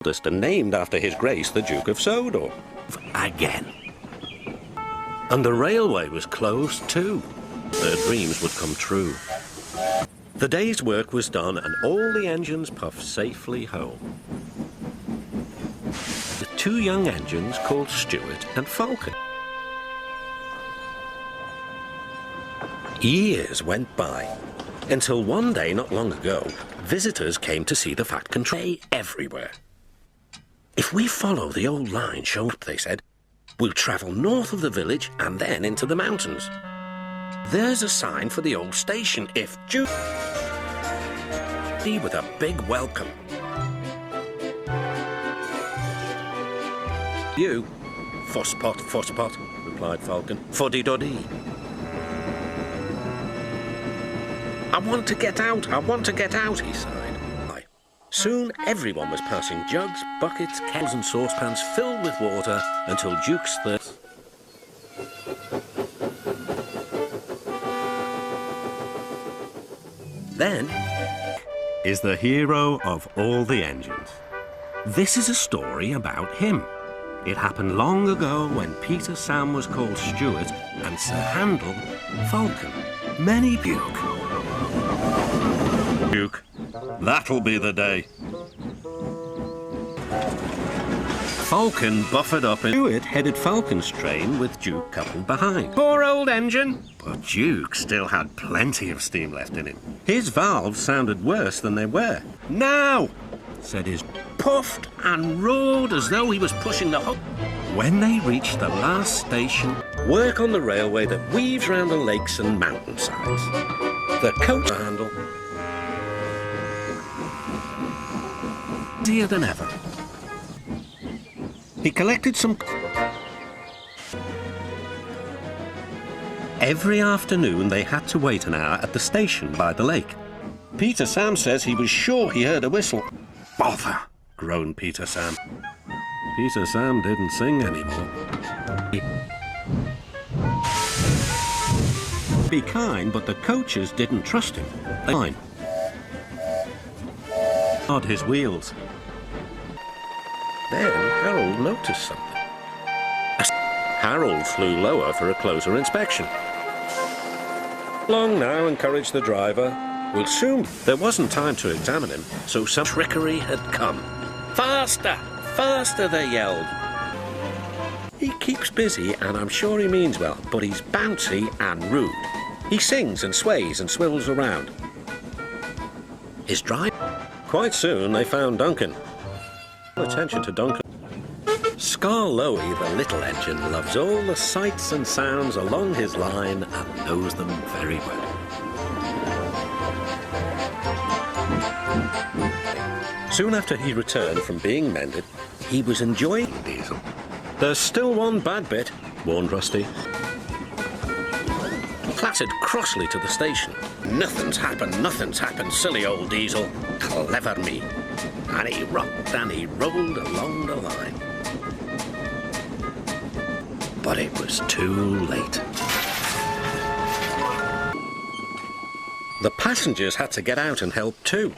and named after His Grace the Duke of Sodor. Again. And the railway was closed too. Their dreams would come true. The day's work was done and all the engines puffed safely home. The two young engines called Stuart and Falcon. Years went by, until one day not long ago, visitors came to see the fat control everywhere. If we follow the old line shown up, they said, we'll travel north of the village and then into the mountains. There's a sign for the old station if you... with a big welcome. You? Fusspot, replied Falcon. Fuddy-duddy. I want to get out, he sighed. Soon everyone was passing jugs, buckets, kettles and saucepans filled with water until Duke's thirst. Then is the hero of all the engines. This is a story about him. It happened long ago when Peter Sam was called Stuart and Sir Handel Falcon. Many Duke, that'll be the day. Falcon buffered up and Stuart headed Falcon's train with Duke coupled behind. Poor old engine! But Duke still had plenty of steam left in him. His valves sounded worse than they were. Now, said his puffed and roared as though he was pushing the hook. When they reached the last station, work on the railway that weaves round the lakes and mountainsides. The coach handle busier than ever. He collected some... Every afternoon they had to wait an hour at the station by the lake. Peter Sam says he was sure he heard a whistle. Bother, groaned Peter Sam. Peter Sam didn't sing anymore. Be kind, but the coaches didn't trust him. They fine. Nod his wheels. Then Harold noticed something. Harold flew lower for a closer inspection. Long now, encouraged the driver. We'll soon. There wasn't time to examine him, so some trickery had come. Faster! Faster, they yelled. He keeps busy, and I'm sure he means well, but he's bouncy and rude. He sings and sways and swivels around. His drive... Quite soon they found Duncan. Attention to Duncan. Scarloey, the little engine, loves all the sights and sounds along his line and knows them very well. Soon after he returned from being mended, he was enjoying Diesel. There's still one bad bit, warned Rusty. Clattered crossly to the station. Nothing's happened, silly old Diesel. Clever me. And he rocked and he rolled along the line. But it was too late. The passengers had to get out and help too.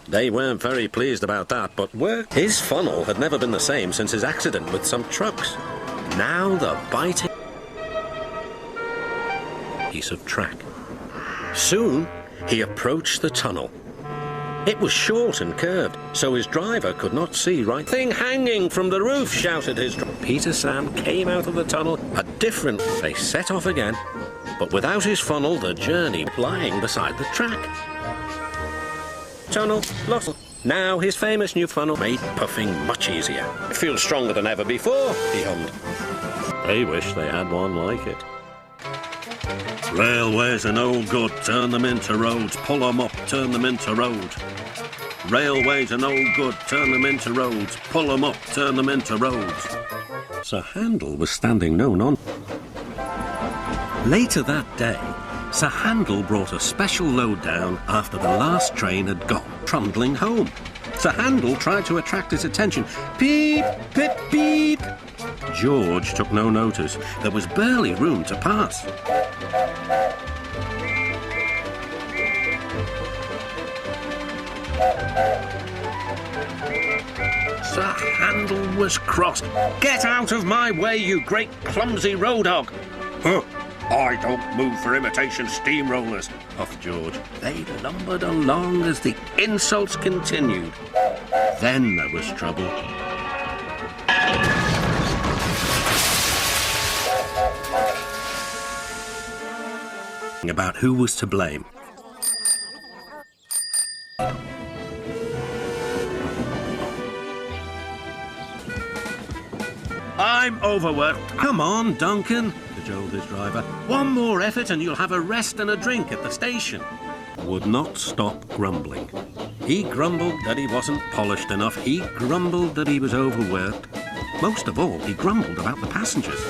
They weren't very pleased about that, but worked. His funnel had never been the same since his accident with some trucks. Now the biting piece of track. Soon he approached the tunnel. It was short and curved, so his driver could not see right. Thing hanging from the roof, shouted his driver. Peter Sam came out of the tunnel a different... They set off again, but without his funnel, the journey lying beside the track. Tunnel, lost. Now his famous new funnel made puffing much easier. It feels stronger than ever before, he hummed. They wish they had one like it. Railways are no good, turn them into roads. Pull them up, turn them into roads. Railways are no good, turn them into roads. Pull them up, turn them into roads. Sir Handel was standing no nonsense. Later that day, Sir Handel brought a special load down after the last train had gone, trundling home. Sir Handel tried to attract his attention. Beep, beep, beep. George took no notice. There was barely room to pass. The handle was crossed. Get out of my way, you great clumsy road hog! Huh. I don't move for imitation steamrollers, puffed George. They lumbered along as the insults continued. Then there was trouble. About who was to blame. I'm overworked. Come on, Duncan, cajoled his driver. One more effort and you'll have a rest and a drink at the station. Would not stop grumbling. He grumbled that he wasn't polished enough. He grumbled that he was overworked. Most of all, he grumbled about the passengers.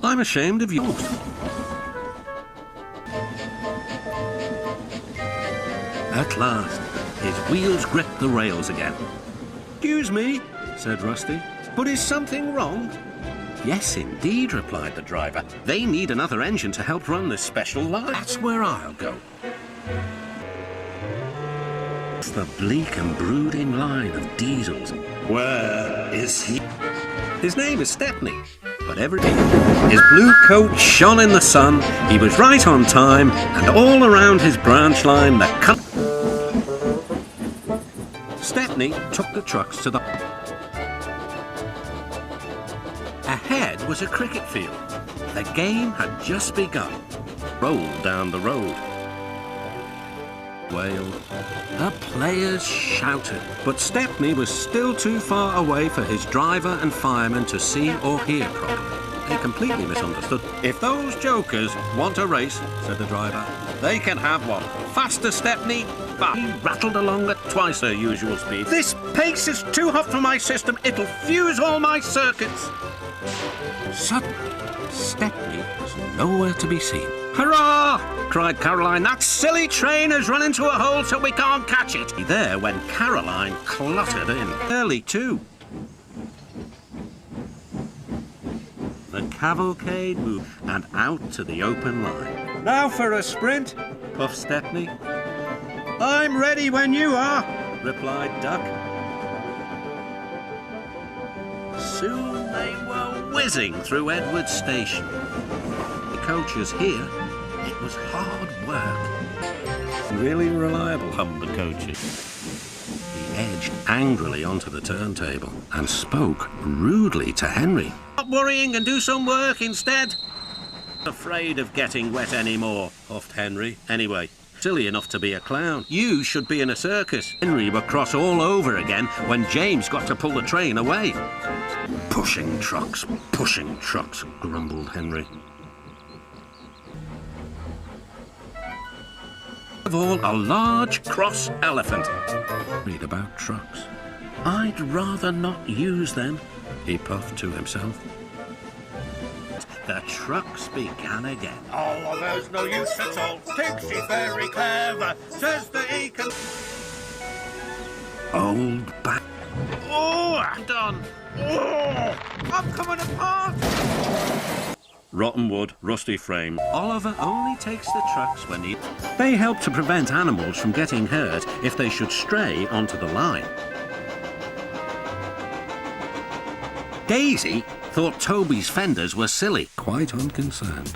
I'm ashamed of you. At last, his wheels gripped the rails again. Excuse me, said Rusty, but is something wrong? Yes, indeed, replied the driver. They need another engine to help run this special line. That's where I'll go. It's the bleak and brooding line of diesels. Where is he? His name is Stepney, but every day his blue coat shone in the sun, he was right on time, and all around his branch line the Stepney took the trucks to the... Ahead was a cricket field. The game had just begun. Rolled down the road. Wailed. The players shouted. But Stepney was still too far away for his driver and fireman to see or hear properly. They completely misunderstood. If those jokers want a race, said the driver, they can have one. Faster, Stepney. But he rattled along at twice her usual speed. This pace is too hot for my system. It'll fuse all my circuits. Suddenly, Stepney was nowhere to be seen. Hurrah! Cried Caroline. That silly train has run into a hole so we can't catch it. There when Caroline cluttered in. Early too. The cavalcade moved and out to the open line. Now for a sprint, puffed Stepney. I'm ready when you are, replied Duck. Soon they were whizzing through Edward Station. The coaches here, it was hard work. Really reliable, hummed the coaches. He edged angrily onto the turntable and spoke rudely to Henry. Stop worrying and do some work instead. Afraid of getting wet anymore, puffed Henry. Anyway, silly enough to be a clown. You should be in a circus. Henry were cross all over again when James got to pull the train away. Pushing trucks, grumbled Henry. Of all, a large cross elephant. Read about trucks. I'd rather not use them, he puffed to himself. The trucks began again. Oh, there's no use at all. Tixie's very clever, says that he can... Old back... Oh, I'm done. Oh, I'm coming apart. Rotten wood, rusty frame. Oliver only takes the trucks when he... They help to prevent animals from getting hurt if they should stray onto the line. Daisy thought Toby's fenders were silly, quite unconcerned.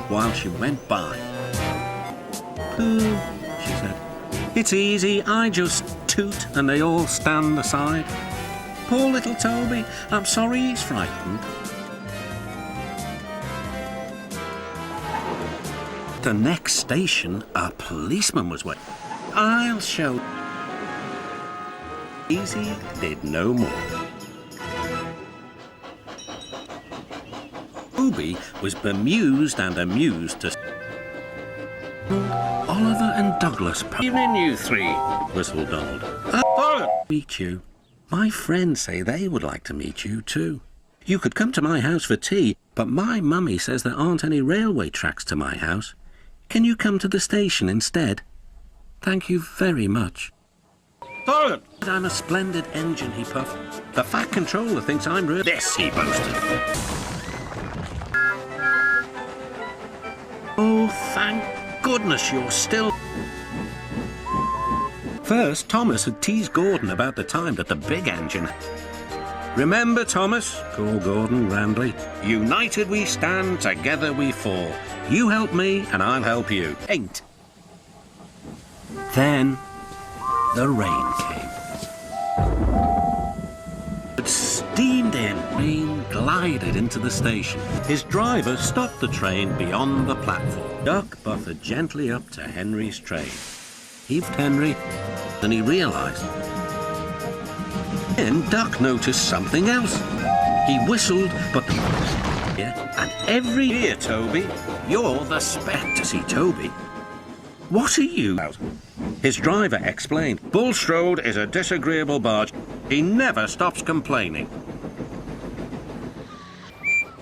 While she went by. Pooh, she said. It's easy, I just toot and they all stand aside. Poor little Toby, I'm sorry he's frightened. The next station, a policeman was waiting. I'll show. Daisy did no more. Toby was bemused and amused to... Oliver and Douglas... Evening, you three, whistled Donald. Meet you. My friends say they would like to meet you too. You could come to my house for tea, but my mummy says there aren't any railway tracks to my house. Can you come to the station instead? Thank you very much. But I'm a splendid engine, he puffed. The Fat Controller thinks I'm real. This, he boasted. Oh, thank goodness you're still... First, Thomas had teased Gordon about the time that the big engine... "Remember, Thomas," called Gordon grandly, "united we stand, together we fall. You help me and I'll help you. Ain't." Then the rain came. It steamed in. Rain glided into the station. His driver stopped the train beyond the platform. Duck buffered gently up to Henry's train. Heaved Henry, and he realised. Then Duck noticed something else. He whistled, but... And every year, Toby, you're the spec to see Toby. What are you about? His driver explained. Bulstrode is a disagreeable barge. He never stops complaining.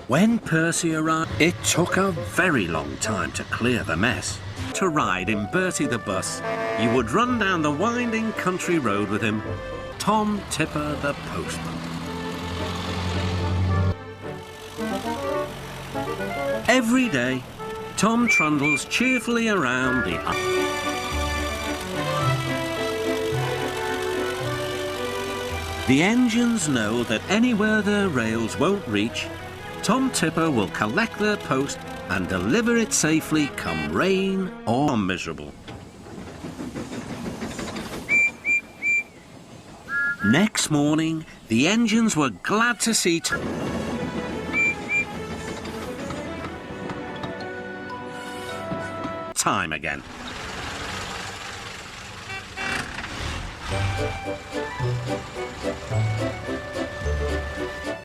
When Percy arrived, it took a very long time to clear the mess. To ride in Bertie the bus, you would run down the winding country road with him, Tom Tipper the postman. Every day, Tom trundles cheerfully around the... The engines know that anywhere their rails won't reach, Tom Tipper will collect their post and deliver it safely, come rain or miserable. Next morning, the engines were glad to see time again.